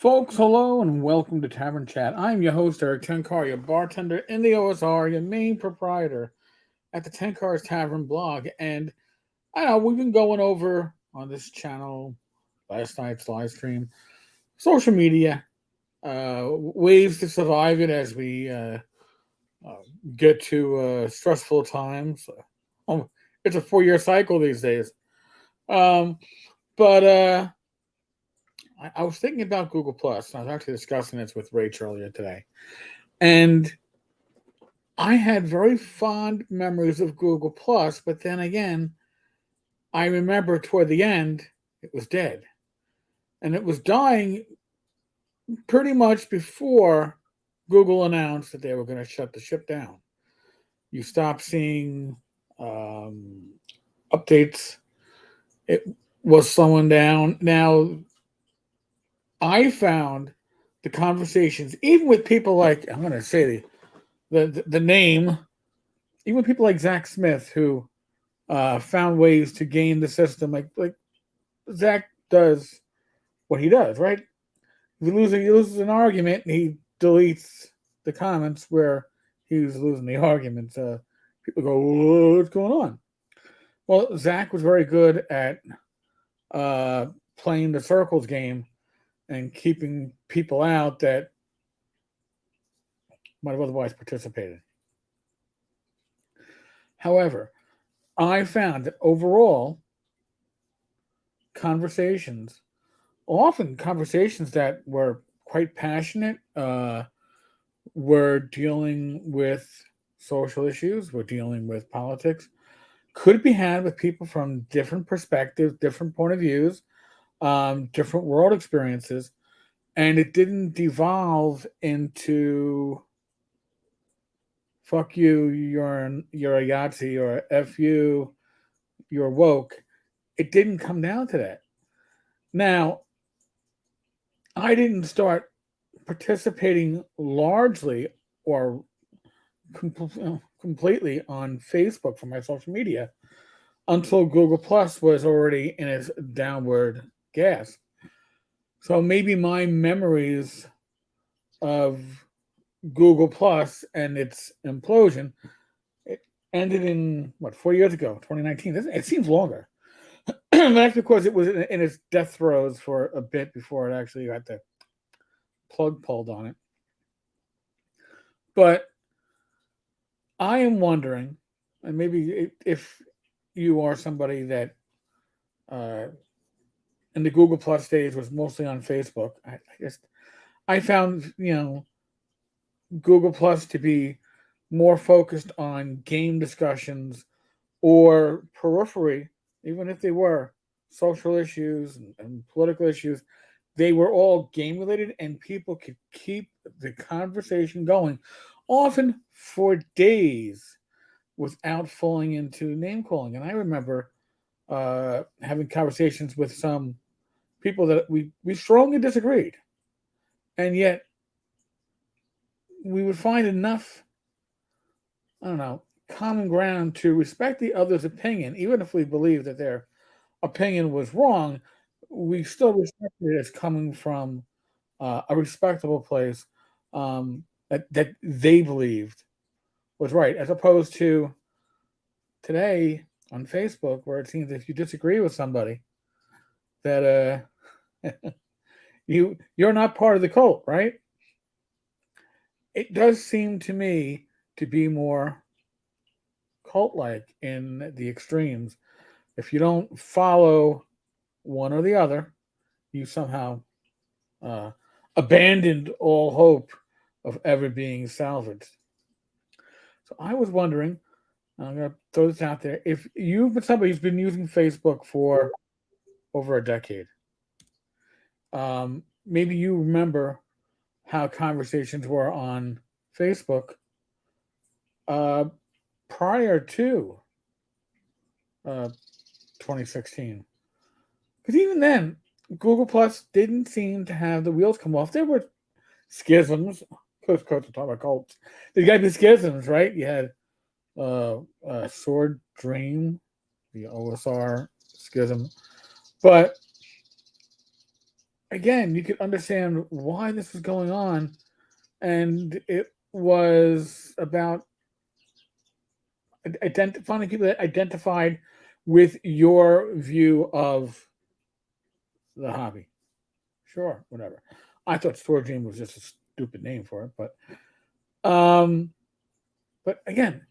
Folks, hello and welcome to Tavern Chat. I'm your host, Eric Tenkar, your bartender in the OSR, your main proprietor at the Tenkar's Tavern blog. And I know we've been going over on this channel, last night's live stream, social media, ways to survive it as we uh, get to stressful times. Oh, it's a 4-year cycle these days. Um, but I was thinking about Google Plus. I was actually discussing this with Rach earlier today. And I had very fond memories of Google Plus, but then again, I remember toward the end, it was dead. And it was dying pretty much before Google announced that they were going to shut the ship down. You stop seeing um, updates. It was slowing down. Now, I found the conversations, even with people like, I'm going to say the name, even people like Zach Smith, who found ways to game the system, like Zach does what he does, right? If he loses an argument, he deletes the comments where he was losing the argument. People go, "What's going on?" Well, Zach was very good at uh, playing the circles game and keeping people out that might have otherwise participated. However, I found that overall conversations, often conversations that were quite passionate, were dealing with social issues, were dealing with politics, could be had with people from different perspectives, different point of views, different world experiences, and it didn't devolve into "fuck you, you're a Yahtzee," or "f you, you're woke." It didn't come down to that. Now, I didn't start participating largely or completely on Facebook for my social media until Google Plus was already in its downward gas. So maybe my memories of Google Plus and its implosion, it ended in what, 4 years ago, 2019. It seems longer. That's because it was in its death throes for a bit before it actually got the plug pulled on it. But I am wondering, and maybe if you are somebody that uh, in the Google Plus days was mostly on Facebook, I found Google Plus to be more focused on game discussions or periphery, even if they were social issues and political issues. They were all game related, and people could keep the conversation going, often for days, without falling into name calling. And I remember having conversations with some people that we strongly disagreed, and yet we would find enough, I don't know, common ground to respect the other's opinion, even if we believe that their opinion was wrong. We still respected it as coming from a respectable place, that they believed was right, as opposed to today on Facebook, where it seems if you disagree with somebody, that you're not part of the cult, right? It does seem to me to be more cult like in the extremes. If you don't follow one or the other, you somehow uh, abandoned all hope of ever being salvaged. So I was wondering, I'm going to throw this out there, if you've been somebody who's been using Facebook for over a decade, maybe you remember how conversations were on Facebook uh, prior to uh, 2016. Because even then, Google Plus didn't seem to have the wheels come off. There were schisms. Of course, we're talking about cults. There's got to be schisms, right? You had Sword Dream, the OSR schism. But again, you could understand why this was going on, and it was about finding people that identified with your view of the hobby. Sure, whatever. I thought Storage Game was just a stupid name for it, um, but again,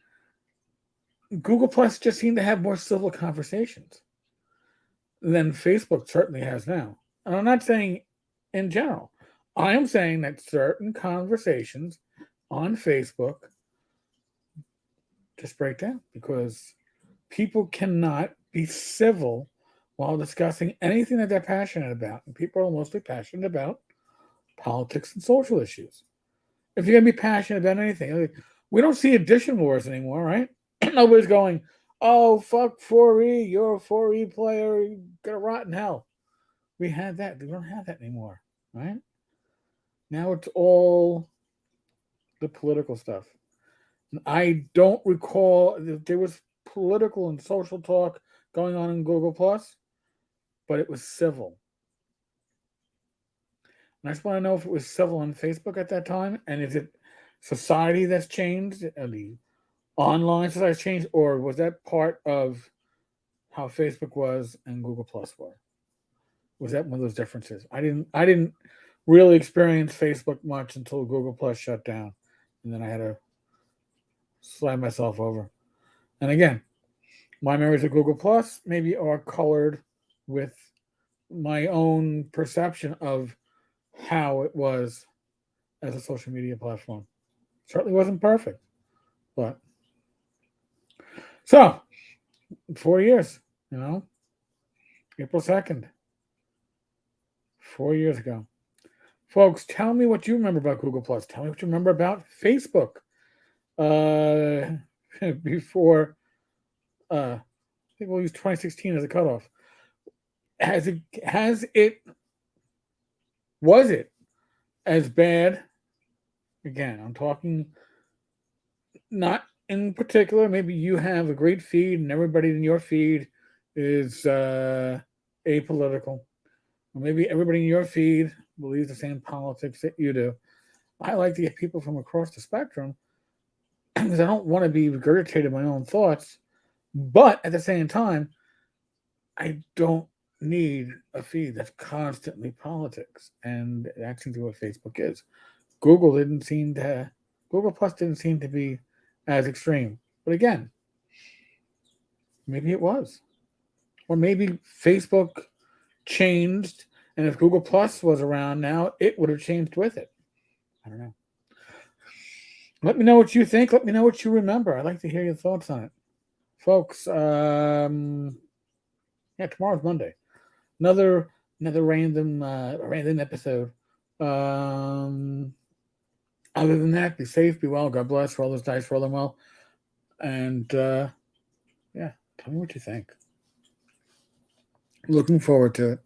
Google Plus just seemed to have more civil conversations than Facebook certainly has now. And I'm not saying in general. I am saying that certain conversations on Facebook just break down because people cannot be civil while discussing anything that they're passionate about. And people are mostly passionate about politics and social issues. If you're going to be passionate about anything, we don't see edition wars anymore, right? Nobody's going, oh, fuck 4E, you're a 4E player, you're going to rot in hell. We had that. We don't have that anymore, right? Now it's all the political stuff. I don't recall that there was political and social talk going on in Google Plus, but it was civil. And I just want to know if it was civil on Facebook at that time, and is it society that's changed, and the online society changed, or was that part of how Facebook was and Google Plus were? Was that one of those differences? I didn't really experience Facebook much until Google Plus shut down, and then I had to slap myself over. And again, my memories of Google Plus maybe are colored with my own perception of how it was as a social media platform. Certainly wasn't perfect, but so 4 years, April 2nd, 4 years ago. Folks, tell me what you remember about Google Plus. Tell me what you remember about Facebook. Before, I think we'll use 2016 as a cutoff. Was it as bad? Again, I'm talking not in particular. Maybe you have a great feed and everybody in your feed is apolitical. Or maybe everybody in your feed believes the same politics that you do. I like to get people from across the spectrum because I don't want to be regurgitating my own thoughts. But at the same time, I don't need a feed that's constantly politics. And that seems to be what Facebook is. Google Plus didn't seem to be as extreme. But again, maybe it was. Or maybe Facebook changed, and if Google Plus was around now, it would have changed with it. I don't know. Let me know what you think. Let me know what you remember. I'd like to hear your thoughts on it. Folks, tomorrow's Monday. Another random episode. Other than that, be safe, be well, God bless, roll those dice, roll them well. And tell me what you think. Looking forward to it.